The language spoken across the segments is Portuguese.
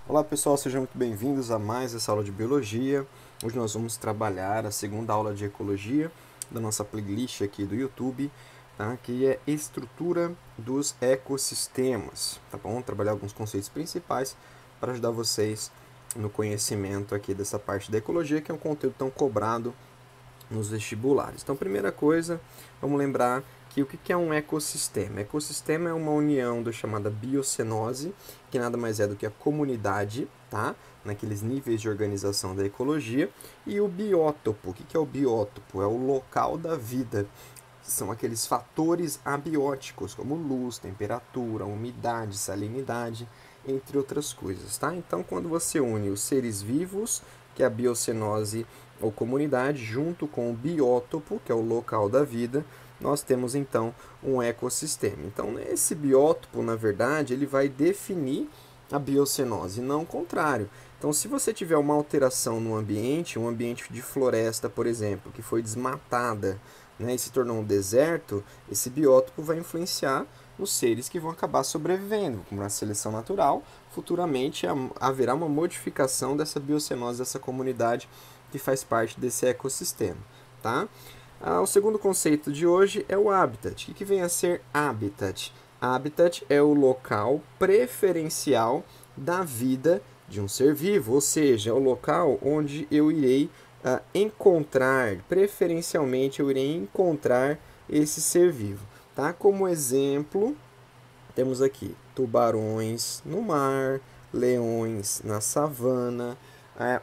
Olá pessoal, sejam muito bem-vindos a mais essa aula de Biologia. Hoje nós vamos trabalhar a segunda aula de Ecologia da nossa playlist aqui do YouTube, tá? Que é Estrutura dos Ecossistemas, tá bom? Trabalhar alguns conceitos principais para ajudar vocês no conhecimento aqui dessa parte da Ecologia, que é um conteúdo tão cobrado nos vestibulares. Então, primeira coisa, vamos lembrar que o que é um ecossistema? Ecossistema é uma união da chamada biocenose, que nada mais é do que a comunidade, tá? Naqueles níveis de organização da ecologia, e o biótopo. O que é o biótopo? É o local da vida. São aqueles fatores abióticos, como luz, temperatura, umidade, salinidade, entre outras coisas, tá? Então, quando você une os seres vivos, que é a biocenose ou comunidade, junto com o biótopo, que é o local da vida, nós temos então um ecossistema. Então, esse biótopo, na verdade, ele vai definir a biocenose, não o contrário. Então, se você tiver uma alteração no ambiente, um ambiente de floresta, por exemplo, que foi desmatada, né, e se tornou um deserto, esse biótopo vai influenciar nos seres que vão acabar sobrevivendo. Como na seleção natural, futuramente haverá uma modificação dessa biocenose, dessa comunidade que faz parte desse ecossistema. Tá? O segundo conceito de hoje é o habitat. O que vem a ser habitat? Habitat é o local preferencial da vida de um ser vivo, ou seja, é o local onde eu irei encontrar, preferencialmente eu irei encontrar esse ser vivo. Tá? Como exemplo, temos aqui tubarões no mar, leões na savana,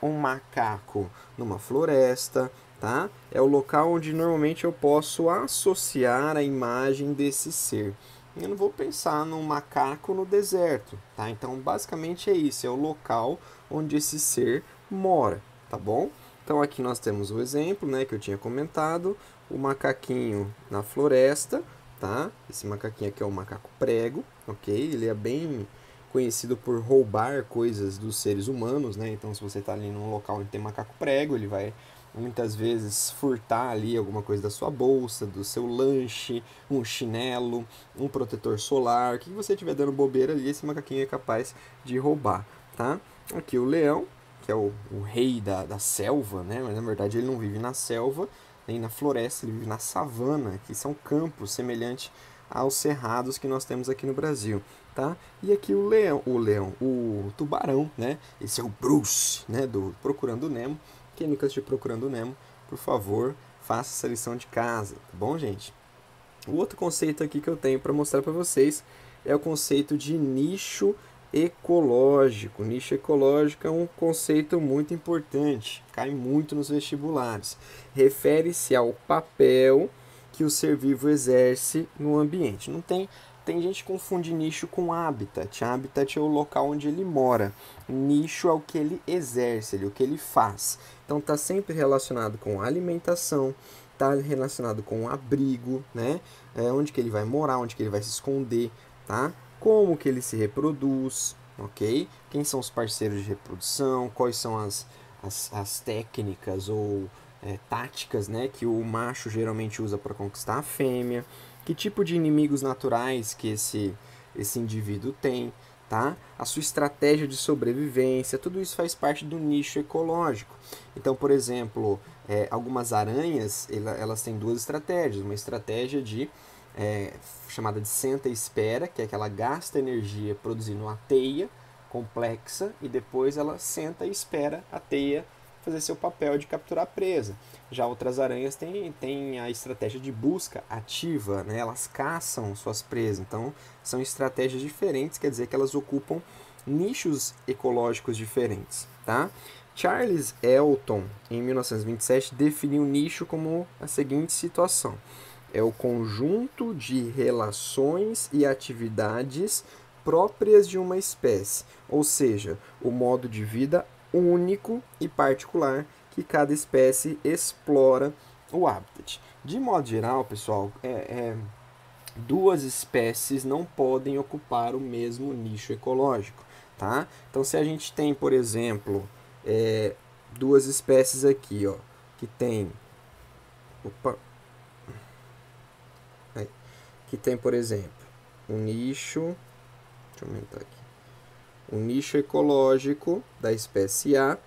um macaco numa floresta, tá? É o local onde normalmente eu posso associar a imagem desse ser. Eu não vou pensar num macaco no deserto, tá? Então, basicamente é isso, é o local onde esse ser mora, tá bom? Então, aqui nós temos o exemplo, né, que eu tinha comentado, o macaquinho na floresta, tá? Esse macaquinho aqui é o macaco prego, ok? Ele é bem conhecido por roubar coisas dos seres humanos, né? Então, se você está ali num local onde tem macaco prego, ele vai muitas vezes furtar ali alguma coisa da sua bolsa, do seu lanche, um chinelo, um protetor solar, o que você estiver dando bobeira ali, esse macaquinho é capaz de roubar, tá? Aqui o leão, que é o rei da selva, né? Mas na verdade ele não vive na selva, nem na floresta, ele vive na savana, que são campos semelhantes aos cerrados que nós temos aqui no Brasil, tá? E aqui o tubarão, né? Esse é o Bruce, né? Do Procurando Nemo. Quem nunca assistiu Procurando Nemo, por favor, faça essa lição de casa, tá bom, gente? O outro conceito aqui que eu tenho para mostrar para vocês é o conceito de nicho ecológico. Nicho ecológico é um conceito muito importante, cai muito nos vestibulares. Refere-se ao papel que o ser vivo exerce no ambiente. Não tem gente que confunde nicho com habitat. Habitat é o local onde ele mora. Nicho é o que ele exerce, o que ele faz. Então está sempre relacionado com alimentação, está relacionado com abrigo, né? Onde que ele vai morar, onde que ele vai se esconder, tá? Como que ele se reproduz, ok? Quem são os parceiros de reprodução, quais são as técnicas ou táticas, né, que o macho geralmente usa para conquistar a fêmea, que tipo de inimigos naturais que esse indivíduo tem, tá? A sua estratégia de sobrevivência, tudo isso faz parte do nicho ecológico. Então, por exemplo, algumas aranhas, elas têm duas estratégias. Uma estratégia chamada de senta e espera, que é que ela gasta energia produzindo uma teia complexa e depois ela senta e espera a teia fazer seu papel de capturar a presa. Já outras aranhas têm a estratégia de busca ativa, né? Elas caçam suas presas. Então, são estratégias diferentes, quer dizer que elas ocupam nichos ecológicos diferentes, tá? Charles Elton, em 1927, definiu o nicho como a seguinte situação: é o conjunto de relações e atividades próprias de uma espécie, ou seja, o modo de vida único e particular que cada espécie explora o habitat. De modo geral, pessoal, duas espécies não podem ocupar o mesmo nicho ecológico, tá? Então, se a gente tem, por exemplo, duas espécies aqui, ó, que tem, opa, que tem, por exemplo, um nicho, deixa eu aumentar aqui, o nicho ecológico da espécie A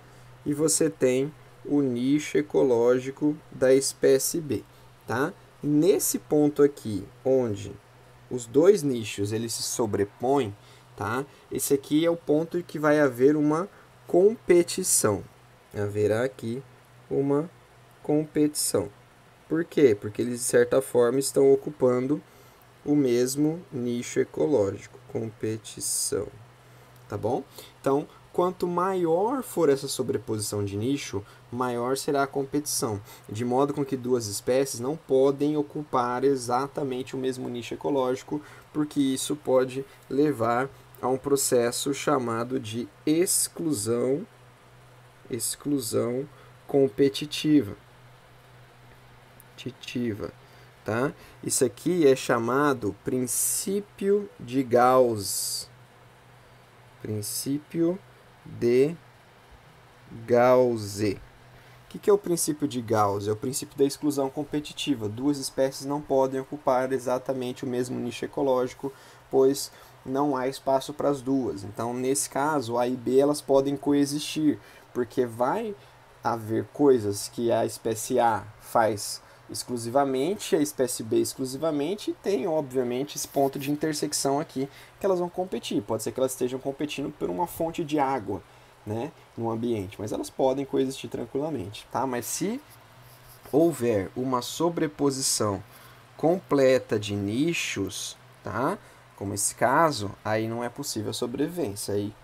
e você tem o nicho ecológico da espécie B, tá? Nesse ponto aqui, onde os dois nichos eles se sobrepõem, tá? Esse aqui é o ponto em que vai haver uma competição. Haverá aqui uma competição. Por quê? Porque eles, de certa forma, estão ocupando o mesmo nicho ecológico. Competição. Tá bom? Então, quanto maior for essa sobreposição de nicho, maior será a competição, de modo com que duas espécies não podem ocupar exatamente o mesmo nicho ecológico, porque isso pode levar a um processo chamado de exclusão competitiva. Tá? Isso aqui é chamado princípio de Gauss. Princípio de Gauss. O que é o princípio de Gauss? É o princípio da exclusão competitiva. Duas espécies não podem ocupar exatamente o mesmo nicho ecológico, pois não há espaço para as duas. Então, nesse caso, A e B elas podem coexistir, porque vai haver coisas que a espécie A faz exclusivamente, a espécie B exclusivamente, e tem, obviamente, esse ponto de intersecção aqui que elas vão competir. Pode ser que elas estejam competindo por uma fonte de água, né, no ambiente, mas elas podem coexistir tranquilamente, tá? Mas se houver uma sobreposição completa de nichos, tá? Como esse caso, aí não é possível a sobrevivência. Aí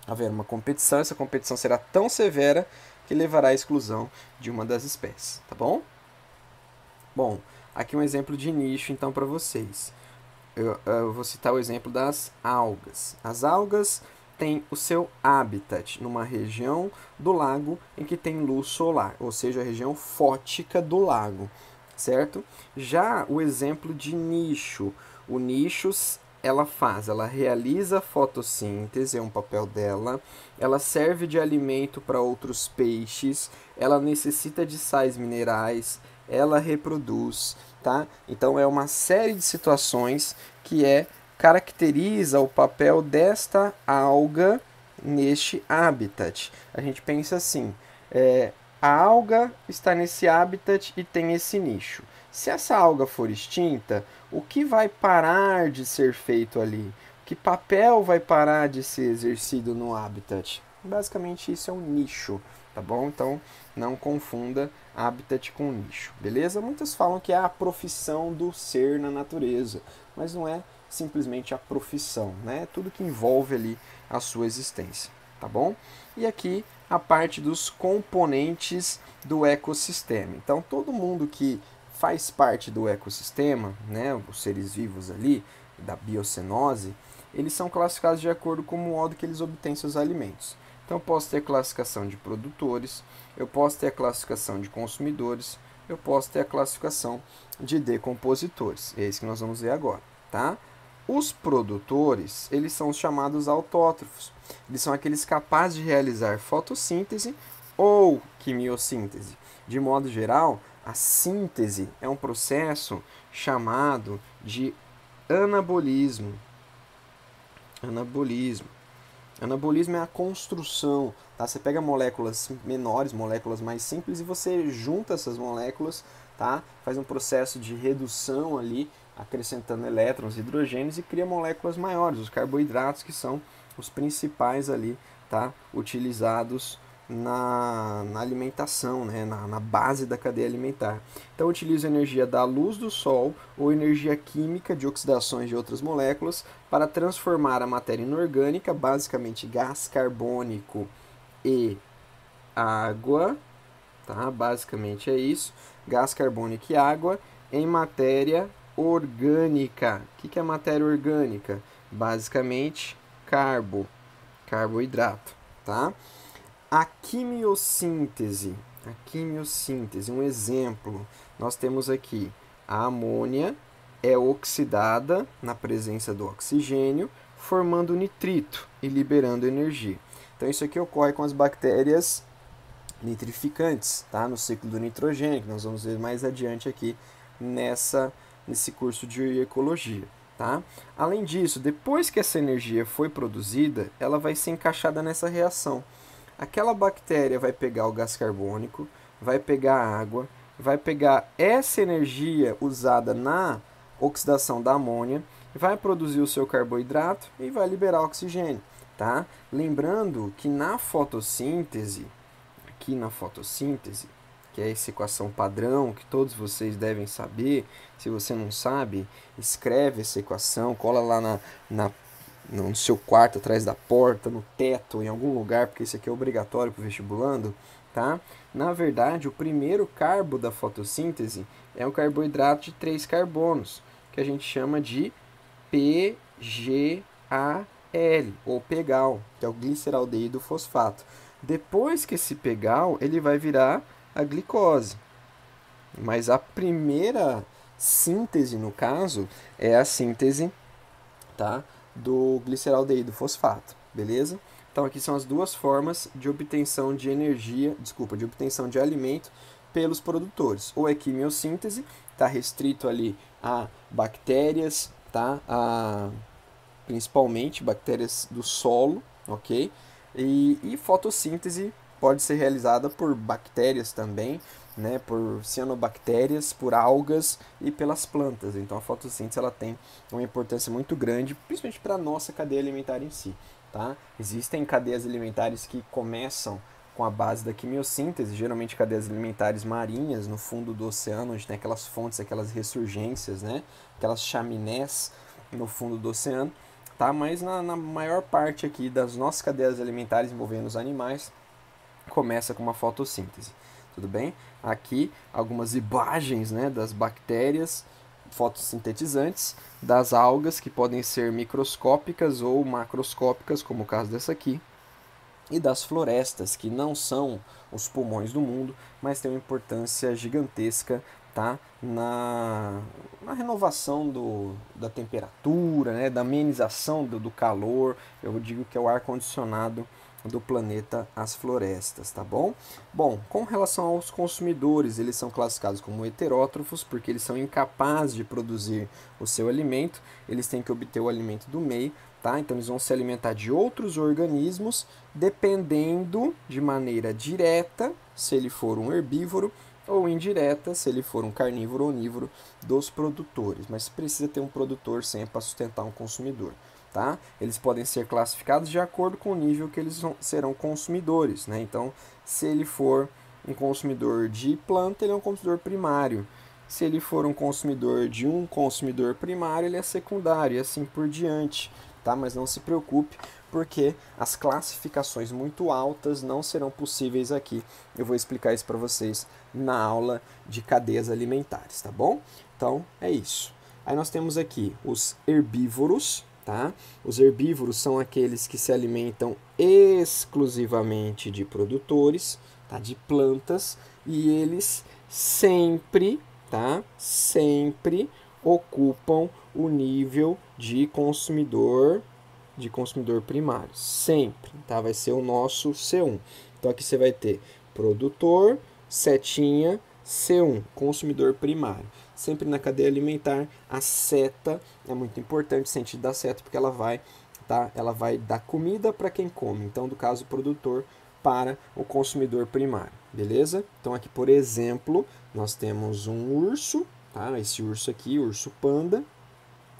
haverá uma competição, essa competição será tão severa que levará à exclusão de uma das espécies, tá bom? Bom, aqui um exemplo de nicho então para vocês. Eu vou citar o exemplo das algas. As algas têm o seu habitat numa região do lago em que tem luz solar, ou seja, a região fótica do lago, certo? Já o exemplo de nicho, o nicho ela realiza fotossíntese, é um papel dela, ela serve de alimento para outros peixes, ela necessita de sais minerais, ela reproduz, tá? Então é uma série de situações que caracteriza o papel desta alga neste habitat. A gente pensa assim, a alga está nesse habitat e tem esse nicho. Se essa alga for extinta, o que vai parar de ser feito ali? Que papel vai parar de ser exercido no habitat? Basicamente isso é um nicho, tá bom? Então não confunda habitat com nicho, beleza? Muitos falam que é a profissão do ser na natureza, mas não é simplesmente a profissão, né? Tudo que envolve ali a sua existência, tá bom? E aqui a parte dos componentes do ecossistema. Então todo mundo que faz parte do ecossistema, né, os seres vivos ali, da biocenose, eles são classificados de acordo com o modo que eles obtêm seus alimentos. Então eu posso ter a classificação de produtores, eu posso ter a classificação de consumidores, eu posso ter a classificação de decompositores. É isso que nós vamos ver agora, tá? Os produtores, eles são os chamados autótrofos. Eles são aqueles capazes de realizar fotossíntese ou quimiossíntese. De modo geral, a síntese é um processo chamado de anabolismo. Anabolismo é a construção, tá? Você pega moléculas menores, moléculas mais simples, e você junta essas moléculas, tá? Faz um processo de redução ali, acrescentando elétrons e hidrogênios, e cria moléculas maiores, os carboidratos, que são os principais ali, tá? Utilizados na alimentação, né? na base da cadeia alimentar. Então utiliza energia da luz do sol ou energia química de oxidações de outras moléculas para transformar a matéria inorgânica, basicamente gás carbônico e água, tá? Basicamente é isso, gás carbônico e água, em matéria orgânica. O que é matéria orgânica? Basicamente carboidrato, tá? A quimiossíntese, um exemplo, nós temos aqui a amônia é oxidada na presença do oxigênio, formando nitrito e liberando energia. Então isso aqui ocorre com as bactérias nitrificantes, tá? No ciclo do nitrogênio, que nós vamos ver mais adiante aqui nesse curso de ecologia. tá? Além disso, depois que essa energia foi produzida, ela vai ser encaixada nessa reação. Aquela bactéria vai pegar o gás carbônico, vai pegar a água, vai pegar essa energia usada na oxidação da amônia, vai produzir o seu carboidrato e vai liberar oxigênio, tá? Lembrando que na fotossíntese, aqui na fotossíntese, que é essa equação padrão que todos vocês devem saber, se você não sabe, escreve essa equação, cola lá no seu quarto, atrás da porta, no teto, em algum lugar, porque isso aqui é obrigatório para o vestibulando, tá? Na verdade, o primeiro carbo da fotossíntese é um carboidrato de 3 carbonos, que a gente chama de PGAL, ou PGAL, que é o gliceraldeído fosfato. Depois que esse PGAL, ele vai virar a glicose. Mas a primeira síntese, no caso, é a síntese, tá, do gliceraldeído fosfato, beleza? Então aqui são as duas formas de obtenção de energia, de obtenção de alimento pelos produtores. Ou é quimiossíntese, está restrito ali a bactérias, tá? Principalmente bactérias do solo, ok? E fotossíntese pode ser realizada por bactérias também, né, por cianobactérias, por algas e pelas plantas. Então a fotossíntese ela tem uma importância muito grande, principalmente para a nossa cadeia alimentar em si. Tá? Existem cadeias alimentares que começam com a base da quimiossíntese, geralmente cadeias alimentares marinhas, no fundo do oceano, onde tem aquelas fontes, aquelas ressurgências, né, aquelas chaminés no fundo do oceano. Tá? Mas na maior parte aqui das nossas cadeias alimentares envolvendo os animais, começa com uma fotossíntese. Tudo bem? Aqui algumas imagens, né, das bactérias fotossintetizantes, das algas que podem ser microscópicas ou macroscópicas, como o caso dessa aqui, e das florestas, que não são os pulmões do mundo, mas têm uma importância gigantesca, tá, na renovação da temperatura, né, da amenização do calor. Eu digo que é o ar-condicionado do planeta, as florestas, tá bom? Bom, com relação aos consumidores, eles são classificados como heterótrofos, porque eles são incapazes de produzir o seu alimento, eles têm que obter o alimento do meio, tá? Então eles vão se alimentar de outros organismos, dependendo de maneira direta, se ele for um herbívoro, ou indireta, se ele for um carnívoro ou onívoro, dos produtores. Mas precisa ter um produtor sempre para sustentar um consumidor. Tá? Eles podem ser classificados de acordo com o nível que eles serão consumidores, né? Então, se ele for um consumidor de planta, ele é um consumidor primário. Se ele for um consumidor de um consumidor primário, ele é secundário e assim por diante, tá? Mas não se preocupe, porque as classificações muito altas não serão possíveis aqui. Eu vou explicar isso para vocês na aula de cadeias alimentares, tá bom? Então, é isso. Aí nós temos aqui os herbívoros. Tá? Os herbívoros são aqueles que se alimentam exclusivamente de produtores, tá? De plantas, e eles sempre, tá? Sempre ocupam o nível de consumidor primário, sempre, tá? Vai ser o nosso C1. Então aqui você vai ter produtor, setinha, C1, consumidor primário. Sempre na cadeia alimentar, a seta é muito importante, o sentido da seta, porque ela vai dar comida para quem come. Então, do caso, o produtor para o consumidor primário, beleza? Então, aqui, por exemplo, nós temos um urso, tá? Esse urso aqui, urso panda,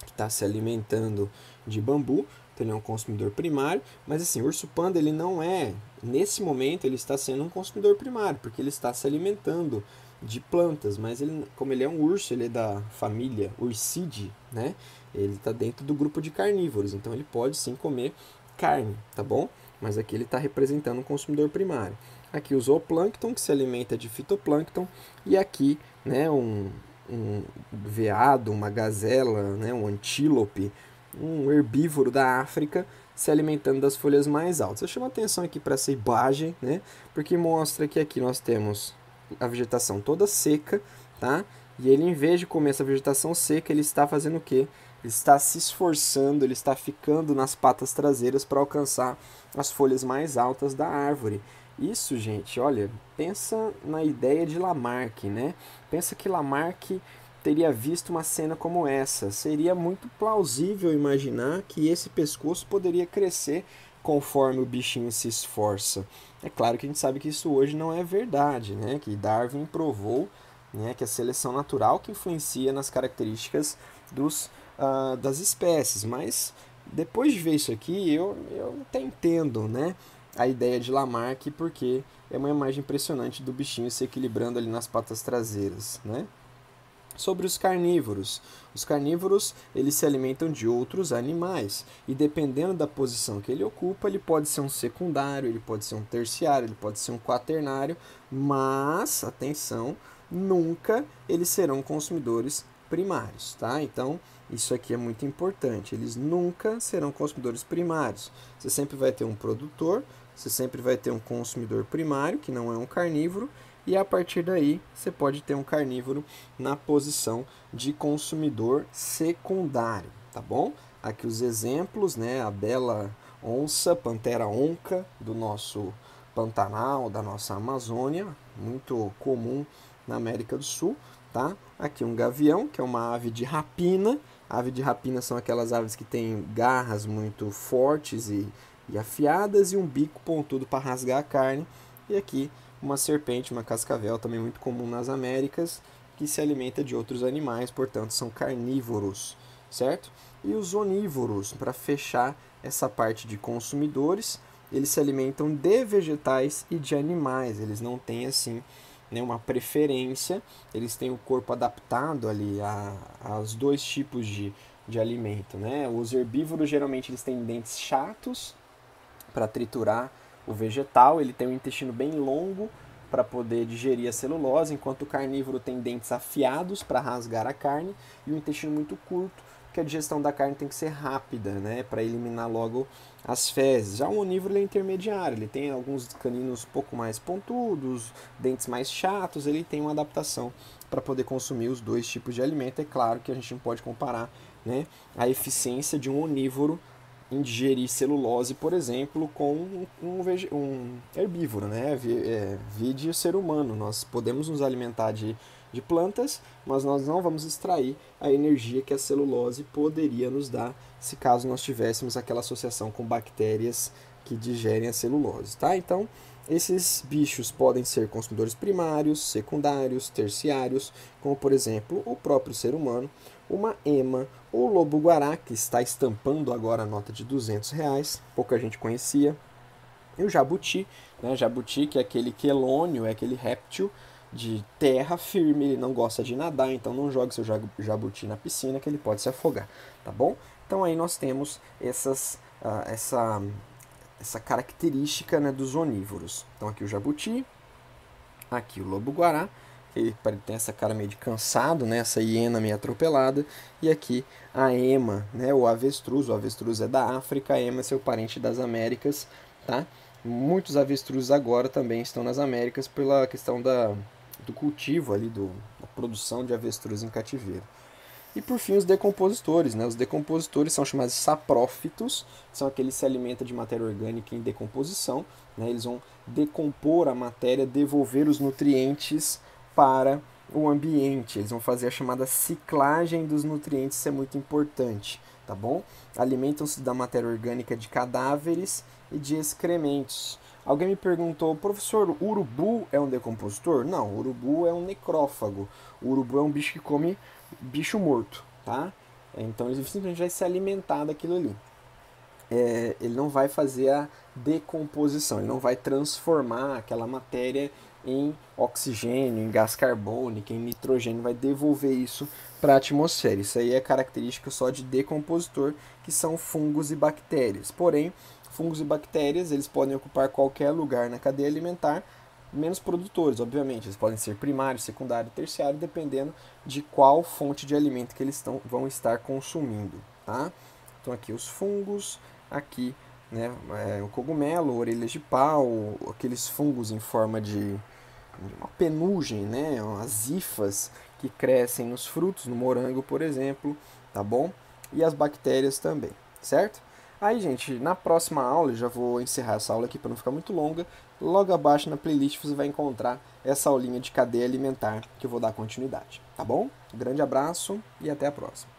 que está se alimentando de bambu. Então, ele é um consumidor primário, mas assim, o urso panda, ele não é, nesse momento, ele está sendo um consumidor primário, porque ele está se alimentando de plantas, mas ele, como ele é um urso, ele é da família Ursidae, né? Ele está dentro do grupo de carnívoros, então ele pode sim comer carne, tá bom? Mas aqui ele está representando um consumidor primário. Aqui o zooplâncton, que se alimenta de fitoplâncton, e aqui, né, um veado, uma gazela, né, um antílope, um herbívoro da África, se alimentando das folhas mais altas. Eu chamo a atenção aqui para essa imagem, né, porque mostra que aqui nós temos a vegetação toda seca, tá? E ele, em vez de comer essa vegetação seca, ele está fazendo o quê? Ele está se esforçando, ele está ficando nas patas traseiras para alcançar as folhas mais altas da árvore. Isso, gente, olha, pensa na ideia de Lamarck, né? Pensa que Lamarck teria visto uma cena como essa. Seria muito plausível imaginar que esse pescoço poderia crescer conforme o bichinho se esforça. É claro que a gente sabe que isso hoje não é verdade, né? Que Darwin provou, né, que a seleção natural que influencia nas características das espécies. Mas depois de ver isso aqui, eu até entendo, né, a ideia de Lamarck, porque é uma imagem impressionante do bichinho se equilibrando ali nas patas traseiras, né? Sobre os carnívoros. Os carnívoros, eles se alimentam de outros animais e dependendo da posição que ele ocupa, ele pode ser um secundário, ele pode ser um terciário, ele pode ser um quaternário, mas, atenção, nunca eles serão consumidores primários, tá? Então, isso aqui é muito importante. Eles nunca serão consumidores primários. Você sempre vai ter um produtor, você sempre vai ter um consumidor primário, que não é um carnívoro, e a partir daí você pode ter um carnívoro na posição de consumidor secundário, tá bom? Aqui os exemplos, né? A bela onça, Pantera onca, do nosso Pantanal, da nossa Amazônia, muito comum na América do Sul, tá? Aqui um gavião, que é uma ave de rapina. Ave de rapina são aquelas aves que têm garras muito fortes e afiadas e um bico pontudo para rasgar a carne. E aqui uma serpente, uma cascavel, também muito comum nas Américas, que se alimenta de outros animais, portanto são carnívoros, certo? E os onívoros, para fechar essa parte de consumidores, eles se alimentam de vegetais e de animais, eles não têm assim, né, uma preferência, eles têm o corpo adaptado ali aos dois tipos de alimento, né? Os herbívoros geralmente eles têm dentes chatos para triturar o vegetal, ele tem um intestino bem longo para poder digerir a celulose, enquanto o carnívoro tem dentes afiados para rasgar a carne e um intestino muito curto, porque a digestão da carne tem que ser rápida, né, para eliminar logo as fezes. Já o onívoro ele é intermediário, ele tem alguns caninos um pouco mais pontudos, dentes mais chatos, ele tem uma adaptação para poder consumir os dois tipos de alimento. É claro que a gente não pode comparar, né, a eficiência de um onívoro em digerir celulose, por exemplo, com um herbívoro, né? Vide o ser humano. Nós podemos nos alimentar de plantas, mas nós não vamos extrair a energia que a celulose poderia nos dar se caso nós tivéssemos aquela associação com bactérias que digerem a celulose, tá? Então, esses bichos podem ser consumidores primários, secundários, terciários, como por exemplo o próprio ser humano, uma ema, o lobo-guará, que está estampando agora a nota de R$ 200, pouca gente conhecia, e o jabuti, né? Jabuti, que é aquele quelônio, é aquele réptil de terra firme, ele não gosta de nadar, então não jogue seu jabuti na piscina que ele pode se afogar, tá bom? Então aí nós temos essa característica, né, dos onívoros. Então aqui o jabuti, aqui o lobo-guará, ele tem essa cara meio de cansado, né, essa hiena meio atropelada, e aqui a ema, né, o avestruz é da África, a ema é seu parente das Américas, tá? Muitos avestruzes agora também estão nas Américas pela questão do cultivo ali, da produção de avestruz em cativeiro. E por fim os decompositores, né? Os decompositores são chamados saprófitos, são aqueles que se alimentam de matéria orgânica em decomposição, né? Eles vão decompor a matéria, devolver os nutrientes para o ambiente. Eles vão fazer a chamada ciclagem dos nutrientes, isso é muito importante, tá bom? Alimentam-se da matéria orgânica de cadáveres e de excrementos. Alguém me perguntou, professor, o urubu é um decompositor? Não, o urubu é um necrófago. O urubu é um bicho que come bicho morto, tá? Então ele simplesmente vai se alimentar daquilo ali. Ele não vai fazer a decomposição, ele não vai transformar aquela matéria em oxigênio, em gás carbônico, em nitrogênio, vai devolver isso para a atmosfera. Isso aí é característica só de decompositor, que são fungos e bactérias. Porém, fungos e bactérias, eles podem ocupar qualquer lugar na cadeia alimentar, menos produtores, obviamente. Eles podem ser primário, secundário, terciário, dependendo de qual fonte de alimento que eles vão estar consumindo, tá? Então aqui os fungos, aqui, né, o cogumelo, orelhas de pau, aqueles fungos em forma de uma penugem, né, as hifas que crescem nos frutos, no morango, por exemplo, tá bom? E as bactérias também, certo? Aí, gente, na próxima aula, eu já vou encerrar essa aula aqui para não ficar muito longa. Logo abaixo na playlist você vai encontrar essa aulinha de cadeia alimentar que eu vou dar continuidade, tá bom? Um grande abraço e até a próxima.